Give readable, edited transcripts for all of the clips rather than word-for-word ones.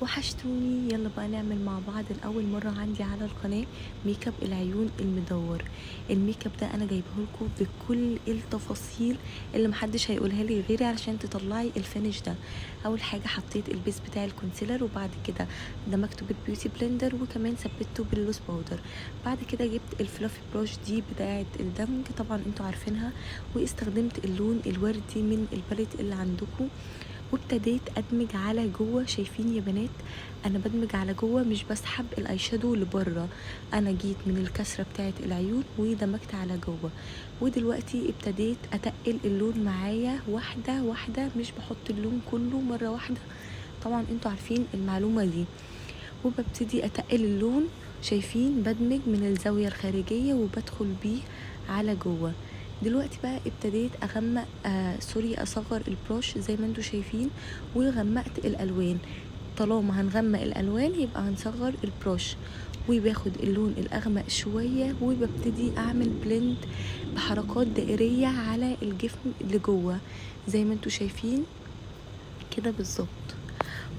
وحشتوني. يلا بقى نعمل مع بعض الاول مره عندي على القناه ميك اب العيون المدور. الميك اب ده انا جايبه لكم بكل التفاصيل اللي محدش هيقولها لي غيري علشان تطلعي الفينش ده. اول حاجه حطيت البيس بتاع الكونسيلر، وبعد كده دمجته بالبيوتي بلندر، وكمان ثبته باللوس باودر. بعد كده جبت الفلافي بروش دي بتاعه الدمج، طبعا انتوا عارفينها، واستخدمت اللون الوردي من الباليت اللي عندكم، وابتديت ادمج على جوه. شايفين يا بنات، انا بدمج على جوه مش بسحب الاي شادو لبره، انا جيت من الكسره بتاعه العيون ودمجت على جوه. ودلوقتي ابتديت اتقل اللون معايا واحده واحده، مش بحط اللون كله مره واحده، طبعا انتوا عارفين المعلومه دي. وببتدي اتقل اللون، شايفين بدمج من الزاويه الخارجيه وبدخل بيه على جوه. دلوقتي بقى ابتديت اغمق اصغر البروش زي ما انتوا شايفين، وغمقت الالوان. طالما هنغمق الالوان يبقى هنصغر البروش، وباخد اللون الاغمق شويه وببتدي اعمل بلند بحركات دائريه على الجفن اللي جوه زي ما انتوا شايفين كده بالظبط.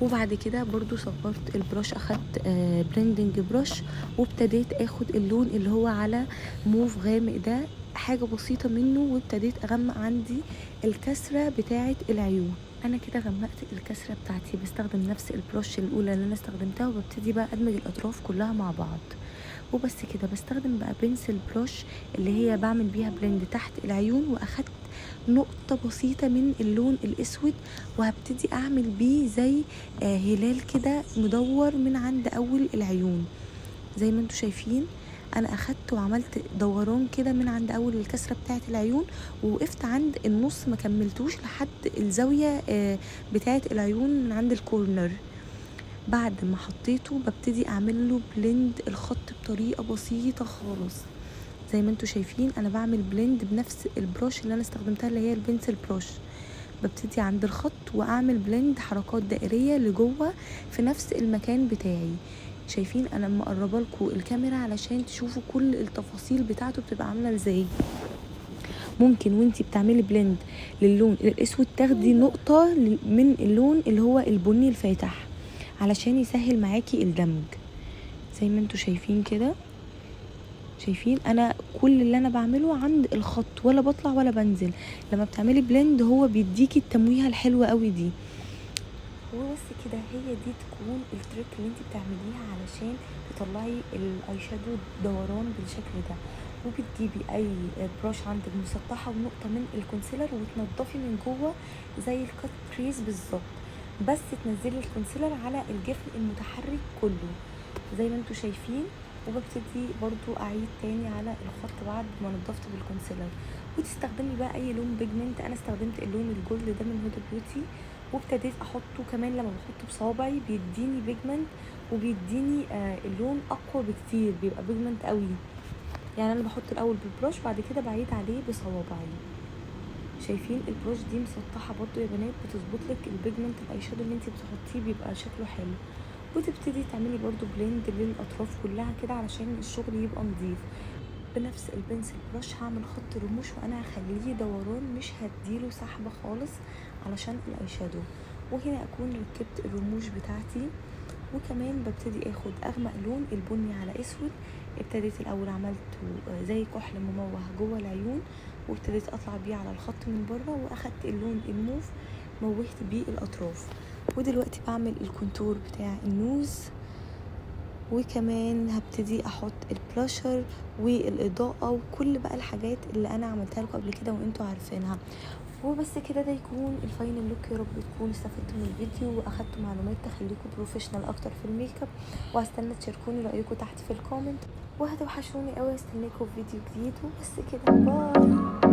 وبعد كده برضو صغرت البروش، اخدت بلندنج بروش، وابتديت اخد اللون اللي هو على موف غامق ده، حاجة بسيطة منه، وابتديت اغمق عندي الكسرة بتاعة العيون. انا كده غمقت الكسرة بتاعتي، بستخدم نفس البروش الاولى اللي انا استخدمتها، وببتدي بقى ادمج الاطراف كلها مع بعض. وبس كده بستخدم بقى بنسل بروش اللي هي بعمل بيها بلند تحت العيون، واخدت نقطة بسيطة من اللون الاسود، وهبتدي اعمل بيه زي هلال كده مدور من عند اول العيون زي ما انتوا شايفين. انا اخدت وعملت دوران كده من عند اول الكسرة بتاعت العيون، ووقفت عند النص ما كملتوش لحد الزاوية بتاعت العيون من عند الكورنر. بعد ما حطيته ببتدي اعمل له بلند الخط بطريقة بسيطة خالص زي ما انتوا شايفين. انا بعمل بلند بنفس البروش اللي انا استخدمتها اللي هي البنسل بروش، ببتدي عند الخط واعمل بلند حركات دائرية لجوه في نفس المكان بتاعي. شايفين انا مقربه لكم الكاميرا علشان تشوفوا كل التفاصيل بتاعته بتبقى عامله ازاي. ممكن وانتي بتعملي بلند للون الاسود تاخدي نقطه من اللون اللي هو البني الفاتح علشان يسهل معاكي الدمج زي ما انتوا شايفين كده. شايفين انا كل اللي انا بعمله عند الخط، ولا بطلع ولا بنزل. لما بتعملي بلند هو بيديكي التمويهه الحلوه قوي دي. وبس كده، هي دي تكون التريك اللي انت بتعمليها علشان تطلعي الاي شادو دوران بالشكل ده. وبتجيبي اي بروش عندك مسطحه ونقطه من الكونسيلر وتنضفي من جوه زي الكات كريز بالظبط، بس تنزلي الكونسيلر على الجفن المتحرك كله زي ما انتوا شايفين. وببتدي برضو اعيد تاني على الخط بعد ما نضفته بالكونسيلر. وتستخدمي بقى اي لون بيجمنت، انا استخدمت اللون الجولد ده من هدى بيوتي، وابتديت احطه كمان. لما بحطه بصوابعي بيديني بيجمنت وبيديني اللون اقوى بكتير، بيبقى بيجمنت قوي. يعني انا بحط الاول بالبروش، بعد كده بعيد عليه بصوابعي. شايفين البروش دي مسطحه برضو يا بنات، بتظبط لك البيجمنت الاي شادو اللي انت بتحطيه بيبقى شكله حلو. وتبتدي تعملي برضو بلند للاطراف كلها كده علشان الشغل يبقى نظيف. بنفس البنسل بروش هعمل خط رموش، وانا هخليه دوران مش هديله سحبه خالص علشان الاي شادو. وهنا اكون ركبت الرموش بتاعتي. وكمان ببتدي اخد اغمق لون البني على اسود. ابتديت الاول عملته زي كحل مموه جوه العيون، وابتديت اطلع بيه على الخط من بره، واخدت اللون الموف موهت بيه الاطراف. ودلوقتي بعمل الكونتور بتاع النوز، وكمان هبتدي احط البلاشر والاضاءه وكل بقى الحاجات اللي انا عملتها لكم قبل كده وانتوا عارفينها. وبس كده، ده يكون الفاينل لوك. يا رب تكونوا استفدتوا من الفيديو واخدتوا معلومات تخليكم بروفيشنال اكتر في الميك اب. وهستنى تشاركوني رايكم تحت في الكومنت، وهتوحشوني قوي. استناكم في فيديو جديد، وبس كده، باي.